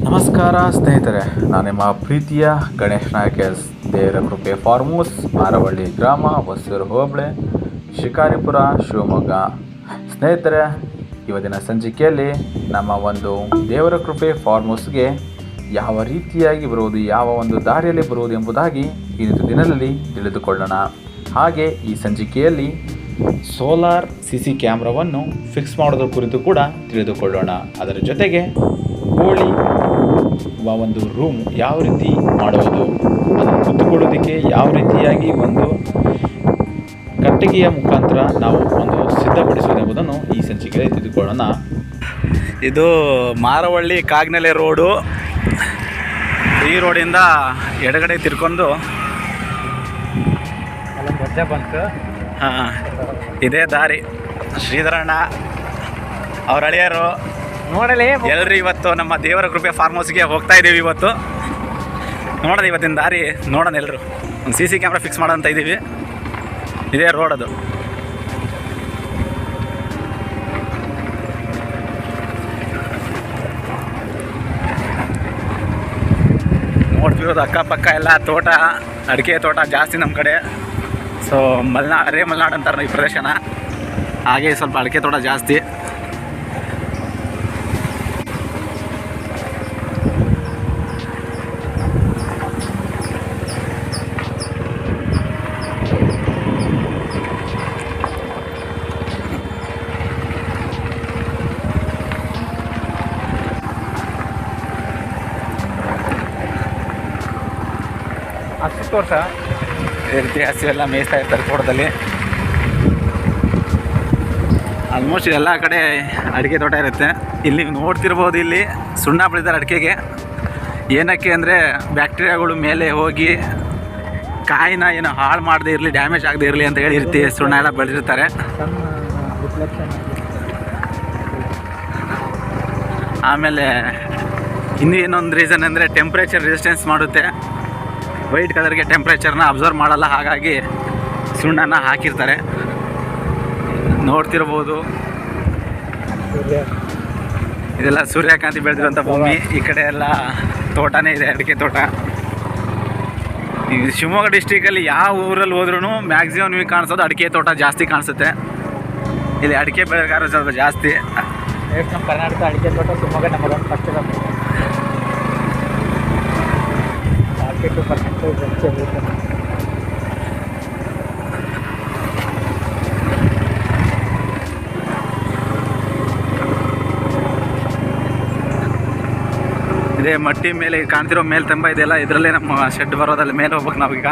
ನಮಸ್ಕಾರ ಸ್ನೇಹಿತರೆ, ನಾನು ನಿಮ್ಮ ಪ್ರೀತಿಯ ಗಣೇಶ್ ನಾಯಕ್ ಎಸ್. ದೇವರ ಕೃಪೆ ಫಾರ್ಮ್ ಹೌಸ್, ಮಾರವಳ್ಳಿ ಗ್ರಾಮ, ಹೊಸೂರು ಹೋಬಳಿ, ಶಿಕಾರಿಪುರ, ಶಿವಮೊಗ್ಗ. ಸ್ನೇಹಿತರೆ, ಇವತ್ತಿನ ಸಂಚಿಕೆಯಲ್ಲಿ ನಮ್ಮ ಒಂದು ದೇವರ ಕೃಪೆ ಫಾರ್ಮ್ ಹೌಸ್ಗೆ ಯಾವ ರೀತಿಯಾಗಿ ಬರುವುದು, ಯಾವ ಒಂದು ದಾರಿಯಲ್ಲಿ ಬರುವುದು ಎಂಬುದಾಗಿ ಈ ದಿನದಲ್ಲಿ ತಿಳಿದುಕೊಳ್ಳೋಣ. ಹಾಗೆ ಈ ಸಂಚಿಕೆಯಲ್ಲಿ ಸೋಲಾರ್ CC ಕ್ಯಾಮ್ರಾವನ್ನು ಫಿಕ್ಸ್ ಮಾಡೋದ್ರ ಕುರಿತು ಕೂಡ ತಿಳಿದುಕೊಳ್ಳೋಣ. ಅದರ ಜೊತೆಗೆ ಕೋಳಿ ಒಂದು ರೂಮ್ ಯಾವ ರೀತಿ ಮಾಡುವುದು, ಅದನ್ನು ಕುತ್ತುಕೊಳ್ಳೋದಕ್ಕೆ ಯಾವ ರೀತಿಯಾಗಿ ಒಂದು ಕಟ್ಟಿಗೆಯ ಮುಖಾಂತರ ನಾವು ಒಂದು ಸಿದ್ಧಪಡಿಸುವುದೆಂಬುದನ್ನು ಈ ಸಂಚಿಕೆಯಲ್ಲಿ ತಿಳಿದುಕೊಳ್ಳೋಣ. ಇದು ಮಾರವಳ್ಳಿ ಕಾಗ್ನೆಲೆ ರೋಡು. ಈ ರೋಡಿಂದ ಎಡಗಡೆ ತಿರ್ಕೊಂಡು ಇದೇ ದಾರಿ. ಶ್ರೀಧರಣ್ಣ ಅವ್ರ ಹಳೆಯರು ನೋಡಲಿ ಎಲ್ಲರೂ ಇವತ್ತು ನಮ್ಮ ದೇವರ ಕೃಪೆ ಫಾರ್ಮ್ ಹೌಸ್ಗೆ ಹೋಗ್ತಾ ಇದ್ದೀವಿ. ಇವತ್ತು ನೋಡೋಣ, ಇವತ್ತಿನ ದಾರಿ ನೋಡೋಣ. ಎಲ್ಲರೂ ಒಂದು CC ಕ್ಯಾಮ್ರಾ ಫಿಕ್ಸ್ ಮಾಡೋಂತ ಇದ್ದೀವಿ. ಇದೇ ರೋಡ್ ಅದು. ನೋಡ್ತಿರೋದು ಅಕ್ಕಪಕ್ಕ ಎಲ್ಲ ತೋಟ, ಅಡಿಕೆ ತೋಟ ಜಾಸ್ತಿ ನಮ್ಮ ಕಡೆ. ಸೊ ಮಲೆನಾಡು ಅಂತಾರೆ ಈ ಪ್ರದೇಶನ. ಹಾಗೆ ಸ್ವಲ್ಪ ಅಡಿಕೆ ತೋಟ ಜಾಸ್ತಿ. ಹತ್ತು ವರ್ಷ ಇದೇ ರೀತಿ ಹಸು ಎಲ್ಲ ಮೇಯಿಸ್ತಾ ಇರ್ತಾರೆ ತೋಟದಲ್ಲಿ. ಆಲ್ಮೋಸ್ಟ್ ಎಲ್ಲ ಕಡೆ ಅಡಿಕೆ ತೋಟ ಇರುತ್ತೆ. ಇಲ್ಲಿ ನೋಡ್ತಿರ್ಬೋದು, ಇಲ್ಲಿ ಸುಣ್ಣ ಬೆಳೆದಾರೆ ಅಡಿಕೆಗೆ. ಏನಕ್ಕೆ ಅಂದರೆ ಬ್ಯಾಕ್ಟೀರಿಯಾಗಳು ಮೇಲೆ ಹೋಗಿ ಕಾಯಿನ ಏನು ಹಾಳು ಮಾಡದೇ ಇರಲಿ, ಡ್ಯಾಮೇಜ್ ಆಗದೆ ಇರಲಿ ಅಂತ ಹೇಳಿ ರೀತಿ ಸುಣ್ಣ ಎಲ್ಲ ಬೆಳೆದಿರ್ತಾರೆ. ಆಮೇಲೆ ಇನ್ನೂ ಇನ್ನೊಂದು ರೀಸನ್ ಅಂದರೆ ಟೆಂಪ್ರೇಚರ್ ರೆಸಿಸ್ಟೆನ್ಸ್ ಮಾಡುತ್ತೆ. ವೈಟ್ ಕಲರ್ಗೆ ಟೆಂಪ್ರೇಚರ್ನ ಅಬ್ಸರ್ವ್ ಮಾಡಲ್ಲ, ಹಾಗಾಗಿ ಸುಣ್ಣನ ಹಾಕಿರ್ತಾರೆ. ನೋಡ್ತಿರ್ಬೋದು, ಇದೆಲ್ಲ ಸೂರ್ಯಕಾಂತಿ ಬೆಳೆದಿರೋಂಥ ಭೂಮಿ. ಈ ಕಡೆ ಎಲ್ಲ ತೋಟನೇ ಇದೆ, ಅಡಿಕೆ ತೋಟ. ಈ ಶಿವಮೊಗ್ಗ ಡಿಸ್ಟಿಕಲ್ಲಿ ಯಾವ ಊರಲ್ಲಿ ಹೋದ್ರೂ ಮ್ಯಾಕ್ಸಿಮಮ್ ನಿಮಗೆ ಕಾಣಿಸೋದು ಅಡಿಕೆ ತೋಟ ಜಾಸ್ತಿ ಕಾಣಿಸುತ್ತೆ. ಇಲ್ಲಿ ಅಡಿಕೆ ಬೆಳೆಗಾರರು ಸ್ವಲ್ಪ ಜಾಸ್ತಿ. ನಮ್ಮ ಕರ್ನಾಟಕ ಅಡಿಕೆ ತೋಟ ಶಿವಮೊಗ್ಗ ನಮ್ಮದೊಂದು ಪಕ್ಷದ 42% ಇದೇ ಮಟ್ಟಿ ಮೇಲೆ ಕಾಣ್ತಿರೋ ಮೇಲೆ ತಂಬ ಇದೆಯಲ್ಲ, ಇದರಲ್ಲೇ ನಮ್ಮ ಶೆಡ್ ಬರೋದಲ್ಲಿ ಮೇಲೆ ಹೋಗ್ಬೇಕು ನಾವೀಗ.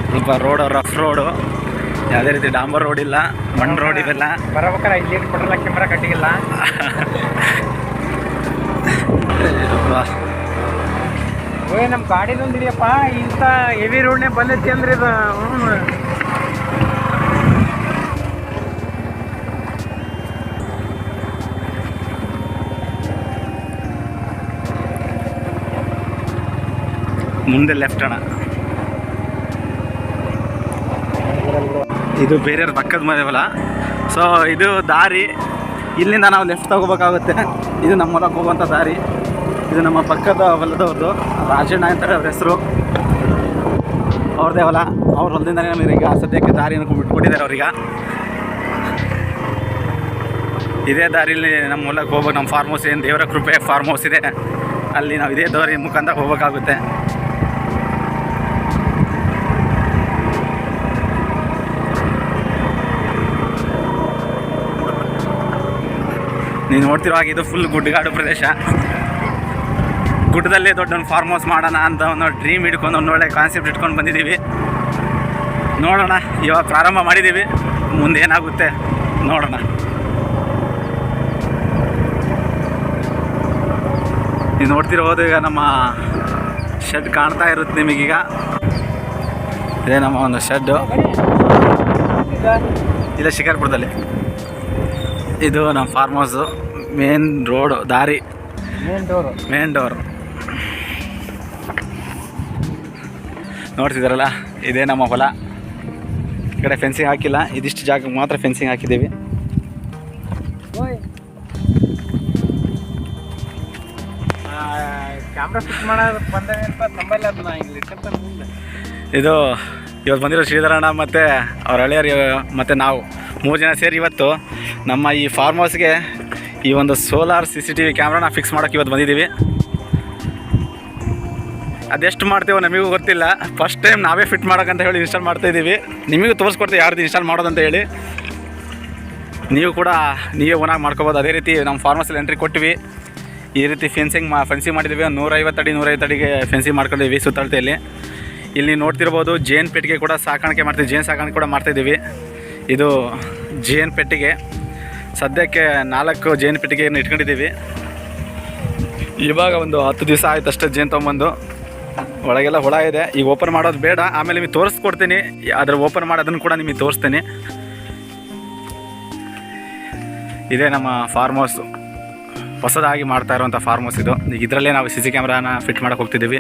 ಸ್ವಲ್ಪ ರೋಡು ರಫ್ ರೋಡು, ಯಾವುದೇ ರೀತಿ ಡಾಂಬರ್ ರೋಡ್ ಇಲ್ಲ, ಮಣ್ಣು ರೋಡ್ ಇವೆಲ್ಲ. ಬರಬೇಕಾರೆ 5 ಲೀಟರ್ ಪೆಟ್ರೋಲ್ ಕ್ಯಾಮ್ರಾ ಕಟ್ಟಿಗಿಲ್ಲ. ನಮ್ಮ ಗಾಡಿದೊಂದು ಇದೆಯಪ್ಪ, ಇಂಥ ಹೆವಿ ರೋಡ್ನೇ ಬಂದೈತಿ ಅಂದ್ರೆ ಇದು ಮುಂದೆ ಲೆಫ್ಟ್ ಅಣ್ಣ. ಇದು ಬೇರೆಯವ್ರ ಪಕ್ಕದ ಮನೆ ಹೊಲ. ಸೊ ಇದು ದಾರಿ. ಇಲ್ಲಿಂದ ನಾವು ಲೆಫ್ಟ್ ತಗೋಬೇಕಾಗುತ್ತೆ. ಇದು ನಮ್ಮ ಹೊಲಕ್ಕೆ ಹೋಗುವಂಥ ದಾರಿ. ಇದು ನಮ್ಮ ಪಕ್ಕದ ಹೊಲದವ್ರದ್ದು, ರಾಜಣ್ಣ ಅಂತಾರೆ ಅವ್ರ ಹೆಸರು. ಅವ್ರದ್ದೇ ಹೊಲ. ಅವ್ರ ಹೊಲದಿಂದಲೇ ನಮಗೆ ಈಗ ಸದ್ಯಕ್ಕೆ ದಾರಿಯನ್ನು ಬಿಟ್ಕೊಟ್ಟಿದ್ದಾರೆ ಅವ್ರೀಗ. ಇದೇ ದಾರಿಲಿ ನಮ್ಮ ಹೊಲಕ್ಕೆ ಹೋಗ್ಬೇಕು. ನಮ್ಮ ಫಾರ್ಮ್ ಹೌಸ್ ಏನು ದೇವರ ಕೃಪೆ ಫಾರ್ಮ್ ಹೌಸ್ ಇದೆ, ಅಲ್ಲಿ ನಾವು ಇದೇ ದಾರಿ ಮುಖಾಂತರ ಹೋಗ್ಬೇಕಾಗುತ್ತೆ. ನೀವು ನೋಡ್ತಿರೋ ಹಾಗೆ ಇದು ಫುಲ್ ಗುಡ್ಡಗಾಡು ಪ್ರದೇಶ. ಗುಡ್ಡದಲ್ಲೇ ದೊಡ್ಡ ಒಂದು ಫಾರ್ಮ್ ಹೌಸ್ ಮಾಡೋಣ ಅಂತ ಒಂದು ಡ್ರೀಮ್ ಹಿಡ್ಕೊಂಡು ಒಂದು ಒಳ್ಳೆ ಕಾನ್ಸೆಪ್ಟ್ ಇಟ್ಕೊಂಡು ಬಂದಿದ್ದೀವಿ. ನೋಡೋಣ, ಇವಾಗ ಪ್ರಾರಂಭ ಮಾಡಿದ್ದೀವಿ, ಮುಂದೆ ಏನಾಗುತ್ತೆ ನೋಡೋಣ. ನೀವು ನೋಡ್ತಿರ್ಬೋದು, ಈಗ ನಮ್ಮ ಶೆಡ್ ಕಾಣ್ತಾ ಇರುತ್ತೆ ನಿಮಗೀಗ. ಇದೇ ನಮ್ಮ ಒಂದು ಶೆಡ್ಡು, ಇಲ್ಲೇ ಶಿಕಾರಿಪುರದಲ್ಲಿ. ಇದು ನಮ್ಮ ಫಾರ್ಮ್ ಹೌಸು. ಮೇನ್ ರೋಡು ದಾರಿ, ಮೇನ್ ಡೋರ್ ನೋಡ್ತಿದ್ದಾರಲ್ಲ, ಇದೇ ನಮ್ಮ ಹೊಲ. ಈ ಕಡೆ ಫೆನ್ಸಿಂಗ್ ಹಾಕಿಲ್ಲ, ಇದಿಷ್ಟು ಜಾಗಕ್ಕೆ ಮಾತ್ರ ಫೆನ್ಸಿಂಗ್ ಹಾಕಿದ್ದೀವಿ. ಕ್ಯಾಮ್ರಾ ಫಿಟ್ ಮಾಡೋದು ಬಂದ ನಂಬಲ್ಲ ಅದನ್ನ ಇಲ್ಲಿ ಇಟ್ಕೊಂತಾರೆ ಮುಂದೆ. ಇದು ಇವತ್ತು ಬಂದಿರೋ ಶ್ರೀಧರಣ್ಣ ಮತ್ತು ಅವ್ರ ಹಳೆಯರು ಮತ್ತು ನಾವು 3 ಜನ ಸೇರಿ ಇವತ್ತು ನಮ್ಮ ಈ ಫಾರ್ಮ್ ಹೌಸ್ಗೆ ಈ ಒಂದು ಸೋಲಾರ್ CCTV ಕ್ಯಾಮ್ರಾನ ಫಿಕ್ಸ್ ಮಾಡೋಕ್ಕೆ ಇವತ್ತು ಬಂದಿದ್ದೀವಿ. ಅದೆಷ್ಟು ಮಾಡ್ತೇವೋ ನಮಗೂ ಗೊತ್ತಿಲ್ಲ. ಫಸ್ಟ್ ಟೈಮ್ ನಾವೇ ಫಿಟ್ ಮಾಡೋಕ್ಕಂತ ಹೇಳಿ ಇನ್ಸ್ಟಾಲ್ ಮಾಡ್ತಾಯಿದ್ದೀವಿ. ನಿಮಗೂ ತೋರಿಸ್ಕೊಡ್ತೀವಿ ಯಾವ ರೀತಿ ಇನ್ಸ್ಟಾಲ್ ಮಾಡೋದಂತ ಹೇಳಿ. ನೀವು ಕೂಡ ನೀವೇ ಓನಾಗಿ ಮಾಡ್ಕೋಬೋದು. ಅದೇ ರೀತಿ ನಮ್ಮ ಫಾರ್ಮ್ ಹೌಸಲ್ಲಿ ಎಂಟ್ರಿ ಕೊಟ್ಟಿವಿ. ಈ ರೀತಿ ಫೆನ್ಸಿಂಗ್ ಮಾಡಿದ್ದೀವಿ. 150 ಅಡಿ 150 ಅಡಿಗೆ ಫೆನ್ಸಿಂಗ್ ಮಾಡ್ಕೊಂಡಿದ್ದೀವಿ ಸುತ್ತಳತೆಯಲ್ಲಿ. ಇಲ್ಲಿ ನೋಡ್ತಿರ್ಬೋದು ಜೇನು ಪೆಟ್ಟಿಗೆ ಕೂಡ ಸಾಕಾಣಿಕೆ ಮಾಡ್ತೀವಿ, ಜೇನು ಸಾಕಾಣಿಕೆ ಕೂಡ ಮಾಡ್ತಾಯಿದ್ದೀವಿ. ಇದು ಜೇನು ಪೆಟ್ಟಿಗೆ, ಸದ್ಯಕ್ಕೆ 4 ಜೇನು ಪೆಟ್ಟಿಗೆಯನ್ನು ಇಟ್ಕೊಂಡಿದ್ದೀವಿ. ಇವಾಗ ಒಂದು 10 ದಿವಸ ಆಯ್ತು ಅಷ್ಟೇ ಜೇನು ತೊಗೊಂಬಂದು. ಒಳಗೆಲ್ಲ ಹುಳ ಇದೆ. ಈಗ ಓಪನ್ ಮಾಡೋದು ಬೇಡ, ಆಮೇಲೆ ನಿಮಗೆ ತೋರಿಸ್ಕೊಡ್ತೀನಿ. ಅದರ ಓಪನ್ ಮಾಡೋದನ್ನು ಕೂಡ ನಿಮಗೆ ತೋರಿಸ್ತೀನಿ. ಇದೇ ನಮ್ಮ ಫಾರ್ಮ್ ಹೌಸ್, ಹೊಸದಾಗಿ ಮಾಡ್ತಾ ಇರುವಂಥ ಫಾರ್ಮ್ ಹೌಸ್ ಇದು. ಈಗ ಇದರಲ್ಲೇ ನಾವು CC ಕ್ಯಾಮ್ರಾನ ಫಿಟ್ ಮಾಡೋಕ್ಕೆ ಹೋಗ್ತಿದ್ದೀವಿ.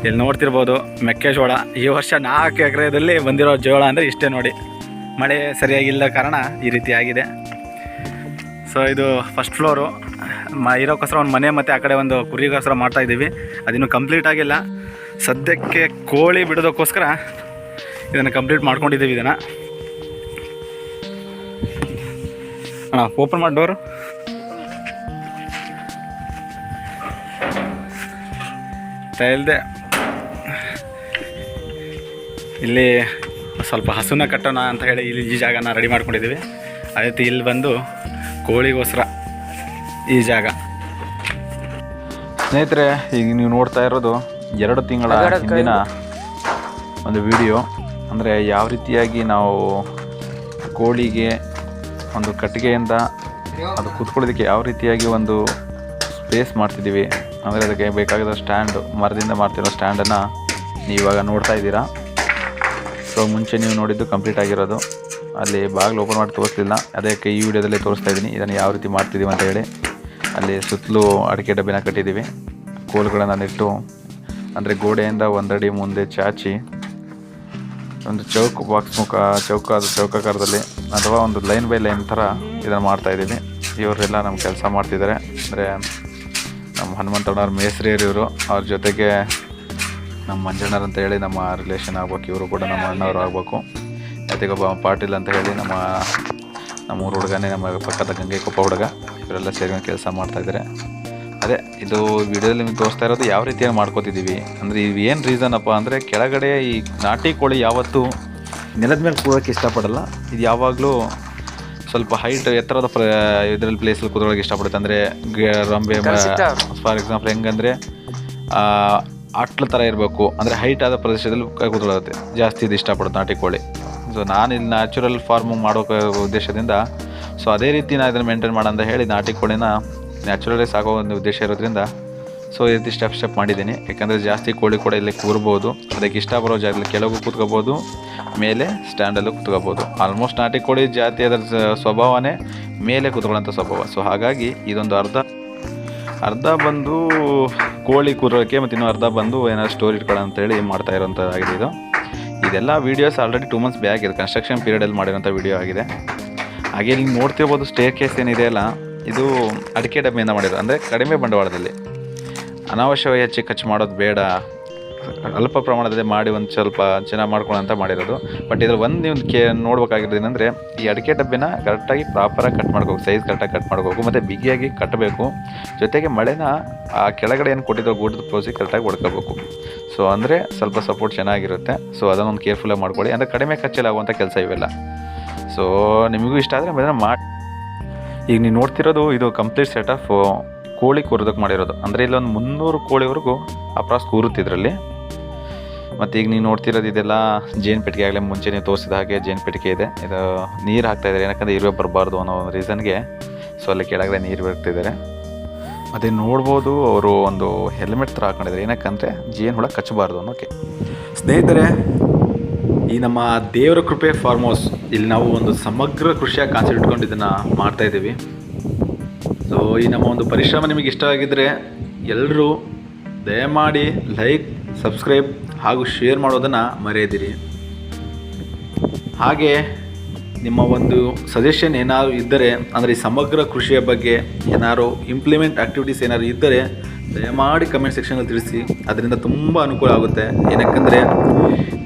ಇಲ್ಲಿ ನೋಡ್ತಿರ್ಬೋದು ಮೆಕ್ಕೆಜೋಳ. ಈ ವರ್ಷ 4 ಎಕರೆದಲ್ಲಿ ಬಂದಿರೋ ಜೋಳ ಅಂದರೆ ಇಷ್ಟೇ ನೋಡಿ. ಮಳೆ ಸರಿಯಾಗಿಲ್ಲ ಕಾರಣ ಈ ರೀತಿ ಆಗಿದೆ. ಸೊ ಇದು ಫಸ್ಟ್ ಫ್ಲೋರು. ಇರೋಕ್ಕೋಸ್ಕರ ಒಂದು ಮನೆ ಮತ್ತು ಆ ಕಡೆ ಒಂದು ಕುರಿಗೋಸ್ಕರ ಮಾಡ್ತಾಯಿದ್ದೀವಿ. ಅದಿನ್ನೂ ಕಂಪ್ಲೀಟ್ ಆಗಿಲ್ಲ. ಸದ್ಯಕ್ಕೆ ಕೋಳಿ ಬಿಡೋದಕ್ಕೋಸ್ಕರ ಇದನ್ನು ಕಂಪ್ಲೀಟ್ ಮಾಡ್ಕೊಂಡಿದ್ದೀವಿ. ಇದನ್ನು ಅಣ್ಣ ಓಪನ್ ಮಾಡಿ ಡೋರು. ಇಲ್ಲದೆ ಇಲ್ಲಿ ಸ್ವಲ್ಪ ಹಸುನ ಕಟ್ಟೋಣ ಅಂತ ಹೇಳಿ ಇಲ್ಲಿ ಈ ಜಾಗನ ರೆಡಿ ಮಾಡ್ಕೊಂಡಿದ್ದೀವಿ. ಅದೇ ರೀತಿ ಇಲ್ಲಿ ಬಂದು ಕೋಳಿಗೋಸ್ಕರ ಈ ಜಾಗ. ಸ್ನೇಹಿತರೆ, ಈಗ ನೀವು ನೋಡ್ತಾ ಇರೋದು 2 ತಿಂಗಳ ಹಿಂದಿನ ಒಂದು ವಿಡಿಯೋ. ಅಂದರೆ ಯಾವ ರೀತಿಯಾಗಿ ನಾವು ಕೋಳಿಗೆ ಒಂದು ಕಟ್ಟಿಗೆಯಿಂದ ಅದು ಕೂತ್ಕೊಳ್ಳೋದಕ್ಕೆ ಯಾವ ರೀತಿಯಾಗಿ ಒಂದು ಸ್ಪೇಸ್ ಮಾಡ್ತಿದ್ದೀವಿ. ಅಂದರೆ ಅದಕ್ಕೆ ಬೇಕಾಗಿರೋ ಸ್ಟ್ಯಾಂಡು, ಮರದಿಂದ ಮಾಡ್ತಿರೋ ಸ್ಟ್ಯಾಂಡನ್ನು ನೀವು ಇವಾಗ ನೋಡ್ತಾ ಇದ್ದೀರಾ. ಸೊ ಮುಂಚೆ ನೀವು ನೋಡಿದ್ದು ಕಂಪ್ಲೀಟ್ ಆಗಿರೋದು. ಅಲ್ಲಿ ಬಾಗಿಲು ಓಪನ್ ಮಾಡಿ ತೋರಿಸಲಿಲ್ಲ, ಅದಕ್ಕೆ ಈ ವಿಡಿಯೋದಲ್ಲೇ ತೋರಿಸ್ತಾ ಇದ್ದೀನಿ ಇದನ್ನು ಯಾವ ರೀತಿ ಮಾಡ್ತಿದ್ದೀವಿ ಅಂತ ಹೇಳಿ. ಅಲ್ಲಿ ಸುತ್ತಲೂ ಅಡಿಕೆ ಡಬ್ಬಿನ ಕಟ್ಟಿದ್ದೀವಿ. ಕೋಲುಗಳನ್ನು ನೆಟ್ಟು ಅಂದರೆ ಗೋಡೆಯಿಂದ 1 ಅಡಿ ಮುಂದೆ ಚಾಚಿ ಒಂದು ಚೌಕಾಕಾರದಲ್ಲಿ ಅಥವಾ ಒಂದು ಲೈನ್ ಬೈ ಲೈನ್ ಥರ ಇದನ್ನು ಮಾಡ್ತಾಯಿದ್ದೀವಿ. ಇವರೆಲ್ಲ ನಮ್ಮ ಕೆಲಸ ಮಾಡ್ತಿದ್ದಾರೆ. ಅಂದರೆ ನಮ್ಮ ಹನುಮಂತಣ್ಣವ್ರ ಮೇಸ್ರಿಯರು ಇವರು. ಅವ್ರ ಜೊತೆಗೆ ನಮ್ಮ ಮಂಜಣ್ಣರು ಅಂತ ಹೇಳಿ ನಮ್ಮ ರಿಲೇಷನ್ ಆಗ್ಬೇಕು. ಇವರು ಕೂಡ ನಮ್ಮ ಅಣ್ಣವರು ಆಗಬೇಕು. ಜೊತೆಗೊಬ್ಬ ಪಾಟೀಲ್ ಅಂತ ಹೇಳಿ ನಮ್ಮ ಊರು ಹುಡುಗನೇ, ನಮ್ಮ ಪಕ್ಕದ ಗಂಗೆಕೊಪ್ಪ ಹುಡುಗ. ಇವರೆಲ್ಲ ಸೇರಿ ಕೆಲಸ ಮಾಡ್ತಾಯಿದ್ದಾರೆ. ಅದೇ ಇದು ವಿಡಿಯೋದಲ್ಲಿ ನಿಮಗೆ ತೋರಿಸ್ತಾ ಇರೋದು ಯಾವ ರೀತಿಯಾಗಿ ಮಾಡ್ಕೋತಿದ್ದೀವಿ. ಅಂದರೆ ಇದು ಏನು ರೀಸನ್ ಅಪ್ಪ ಅಂದರೆ, ಕೆಳಗಡೆ ಈ ನಾಟಿ ಕೋಳಿ ಯಾವತ್ತೂ ನೆಲದ ಮೇಲೆ ಕೂರೋಕ್ಕೆ ಇಷ್ಟಪಡಲ್ಲ. ಇದು ಯಾವಾಗಲೂ ಸ್ವಲ್ಪ ಹೈಟ್ ಎತ್ತರದ ಇದರಲ್ಲಿ ಪ್ಲೇಸಲ್ಲಿ ಕೂತ್ಕೊಳ್ಳೋಕೆ ಇಷ್ಟಪಡುತ್ತೆ. ಅಂದರೆ ರಂಬೆ ಫಾರ್ ಎಕ್ಸಾಂಪಲ್ ಹೆಂಗಂದರೆ ಅಟ್ಲ ಥರ ಇರಬೇಕು. ಅಂದರೆ ಹೈಟ್ ಆದ ಪ್ರದೇಶದಲ್ಲಿ ಕೂತ್ಕೊಳ್ಳುತ್ತೆ ಜಾಸ್ತಿ ಇದು ಇಷ್ಟಪಡುತ್ತೆ ನಾಟಿ ಕೋಳಿ. ಸೊ ನಾನು ಇಲ್ಲಿ ನ್ಯಾಚುರಲ್ ಫಾರ್ಮಿಂಗ್ ಮಾಡೋ ಉದ್ದೇಶದಿಂದ ಸೊ ಅದೇ ರೀತಿ ನಾನು ಇದನ್ನು ಮೇಂಟೈನ್ ಮಾಡೋಂತ ಹೇಳಿ ನಾಟಿ ಕೋಳಿನ ನ್ಯಾಚುರಲೇ ಸಾಕೋ ಒಂದು ಉದ್ದೇಶ ಇರೋದ್ರಿಂದ ಸೊ ಈ ರೀತಿ ಸ್ಟೆಪ್ ಮಾಡಿದ್ದೀನಿ. ಯಾಕಂದರೆ ಜಾಸ್ತಿ ಕೋಳಿ ಕೂಡ ಇಲ್ಲಿ ಕೂರ್ಬೋದು. ಅದಕ್ಕೆ ಇಷ್ಟ ಬರೋ ಜಾಗದಲ್ಲಿ ಕೆಳಗೂ ಕೂತ್ಕೋಬೋದು, ಮೇಲೆ ಸ್ಟ್ಯಾಂಡಲ್ಲೂ ಕೂತ್ಕೋಬೋದು. ಆಲ್ಮೋಸ್ಟ್ ನಾಟಿ ಕೋಳಿ ಜಾತಿ ಅದರ ಸ್ವಭಾವನೇ ಮೇಲೆ ಕೂತ್ಕೊಳ್ಳೋಂಥ ಸ್ವಭಾವ. ಸೊ ಹಾಗಾಗಿ ಇದೊಂದು ಅರ್ಧ ಬಂದು ಕೋಳಿ ಕೂರೋಕ್ಕೆ ಮತ್ತು ಇನ್ನೂ ಅರ್ಧ ಬಂದು ಏನಾದ್ರು ಸ್ಟೋರ್ ಇಟ್ಕೊಳ್ಳೋ ಅಂತೇಳಿ ಮಾಡ್ತಾ ಇರೋಂಥದ್ದಾಗಿದೆ. ಇದೆಲ್ಲ ವೀಡಿಯೋಸ್ ಆಲ್ರೆಡಿ 2 months ಬ್ಯಾಕ್ ಇದೆ, ಕನ್ಸ್ಟ್ರಕ್ಷನ್ ಪೀರಿಯಡಲ್ಲಿ ಮಾಡಿರೋಂಥ ವೀಡಿಯೋ ಆಗಿದೆ. ಹಾಗೆ ಇಲ್ಲಿ ನೋಡ್ತಿರ್ಬೋದು ಸ್ಟೇರ್ ಕೇಸ್ ಏನಿದೆ ಅಲ್ಲ, ಇದು ಅಡಿಕೆ ಡಬ್ಬಿಯಿಂದ ಮಾಡಿರೋದು. ಅಂದರೆ ಕಡಿಮೆ ಬಂಡವಾಳದಲ್ಲಿ, ಅನಾವಶ್ಯವಾಗಿ ಹೆಚ್ಚು ಖರ್ಚು ಮಾಡೋದು ಬೇಡ, ಅಲ್ಪ ಪ್ರಮಾಣದಲ್ಲಿ ಮಾಡಿ ಒಂದು ಸ್ವಲ್ಪ ಚೆನ್ನಾಗಿ ಮಾಡ್ಕೊಳ್ಳೋ ಅಂತ ಮಾಡಿರೋದು. ಬಟ್ ಇದ್ರಲ್ಲಿ ಒಂದು ನೀವು ನೋಡ್ಬೇಕಾಗಿರೋದು ಏನಂದರೆ, ಈ ಅಡಿಕೆ ಡಬ್ಬಿನ ಕರೆಕ್ಟಾಗಿ ಪ್ರಾಪರಾಗಿ ಕಟ್ ಮಾಡ್ಕೋಬೇಕು, ಸೈಜ್ ಕರೆಕ್ಟಾಗಿ ಕಟ್ ಮಾಡ್ಕೋಬೇಕು ಮತ್ತು ಬಿಗಿಯಾಗಿ ಕಟ್ಟಬೇಕು. ಜೊತೆಗೆ ಮಳೆನ ಆ ಕೆಳಗಡೆ ಏನು ಕೊಟ್ಟಿರೋ ಗೂಡದ ಪ್ರೋಸಿಗೆ ಕರೆಕ್ಟಾಗಿ ಹೊಡ್ಕೋಬೇಕು. ಸೊ ಅಂದರೆ ಸ್ವಲ್ಪ ಸಪೋರ್ಟ್ ಚೆನ್ನಾಗಿರುತ್ತೆ. ಸೊ ಅದನ್ನೊಂದು ಕೇರ್ಫುಲ್ಲಾಗಿ ಮಾಡ್ಕೊಳ್ಳಿ. ಅಂದರೆ ಕಡಿಮೆ ಖರ್ಚಲ್ಲಿ ಆಗುವಂಥ ಕೆಲಸ ಇವೆಲ್ಲ. ಸೊ ನಿಮಗೂ ಇಷ್ಟ ಆದರೆ ಅದನ್ನು ಮಾಡಿ. ಈಗ ನೀವು ನೋಡ್ತಿರೋದು ಇದು ಕಂಪ್ಲೀಟ್ ಸೆಟ್ ಆಫ್ ಕೋಳಿ ಕೂರೋದಕ್ಕೆ ಮಾಡಿರೋದು. ಅಂದರೆ ಇಲ್ಲೊಂದು 300 ಕೋಳಿವರೆಗೂ ಅಪ್ರಾಸ್ ಕೂರುತ್ತೆ ಇದರಲ್ಲಿ. ಮತ್ತು ಈಗ ನೀವು ನೋಡ್ತಿರೋದು ಇದೆಲ್ಲ ಜೇನು ಪೆಟ್ಟಿಗೆ. ಆಗಲೇ ಮುಂಚೆ ನೀವು ತೋರಿಸಿದ ಹಾಗೆ ಜೇನು ಪೆಟ್ಟಿಗೆ ಇದೆ. ಇದು ನೀರು ಹಾಕ್ತಾಯಿದ್ದಾರೆ, ಏನಕ್ಕಂದರೆ ಇರುವೆ ಬರಬಾರ್ದು ಅನ್ನೋ ಒಂದು ರೀಸನ್ಗೆ. ಸೊ ಅಲ್ಲಿ ಕೆಳಗಡೆ ನೀರು ಬಿಡ್ತಿದ್ದಾರೆ. ಅದೇ ನೋಡ್ಬೋದು ಅವರು ಒಂದು ಹೆಲ್ಮೆಟ್ ಥರ ಹಾಕೊಂಡಿದ್ದಾರೆ, ಏನಕ್ಕಂದರೆ ಜೇನು ಹುಳ ಕಚ್ಚಬಾರ್ದು ಅನ್ನೋಕ್ಕೆ. ಸ್ನೇಹಿತರೆ, ಈ ನಮ್ಮ ದೇವರ ಕೃಪೆ ಫಾರ್ಮ್ ಹೌಸ್ ಇಲ್ಲಿ ನಾವು ಒಂದು ಸಮಗ್ರ ಕೃಷಿಯಾಗಿ ಕಾನ್ಸೆಪ್ಟ್ ಇಟ್ಕೊಂಡು ಇದನ್ನು ಮಾಡ್ತಾಯಿದ್ದೀವಿ. ಸೊ ಈ ನಮ್ಮ ಒಂದು ಪರಿಶ್ರಮ ನಿಮಗೆ ಇಷ್ಟ ಆಗಿದ್ದರೆ ಎಲ್ಲರೂ ದಯಮಾಡಿ ಲೈಕ್, ಸಬ್ಸ್ಕ್ರೈಬ್ ಹಾಗೂ ಶೇರ್ ಮಾಡೋದನ್ನು ಮರೆಯದಿರಿ. ಹಾಗೆ ನಿಮ್ಮ ಒಂದು ಸಜೆಷನ್ ಏನಾದ್ರು ಇದ್ದರೆ, ಅಂದರೆ ಈ ಸಮಗ್ರ ಕೃಷಿಯ ಬಗ್ಗೆ ಏನಾದ್ರು ಇಂಪ್ಲಿಮೆಂಟ್ ಆ್ಯಕ್ಟಿವಿಟೀಸ್ ಏನಾದ್ರು ಇದ್ದರೆ ದಯಮಾಡಿ ಕಮೆಂಟ್ ಸೆಕ್ಷನಲ್ಲಿ ತಿಳಿಸಿ. ಅದರಿಂದ ತುಂಬ ಅನುಕೂಲ ಆಗುತ್ತೆ. ಏನಕ್ಕೆಂದರೆ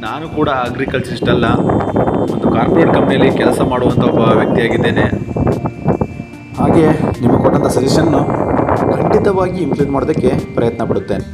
ನಾನು ಕೂಡ ಅಗ್ರಿಕಲ್ಚರಿಸ್ಟ್ ಅಲ್ಲ, ಒಂದು ಕಾರ್ಪೊರೇಟ್ ಕಂಪ್ನಿಯಲ್ಲಿ ಕೆಲಸ ಮಾಡುವಂಥ ಒಬ್ಬ ವ್ಯಕ್ತಿಯಾಗಿದ್ದೇನೆ. ಹಾಗೆ ನಿಮಗೆ ಕೊಟ್ಟಂಥ ಸಜೆಷನ್ನು ಖಂಡಿತವಾಗಿ ಇಂಪ್ಲಿಮೆಂಟ್ ಮಾಡೋದಕ್ಕೆ ಪ್ರಯತ್ನ ಪಡುತ್ತೇನೆ.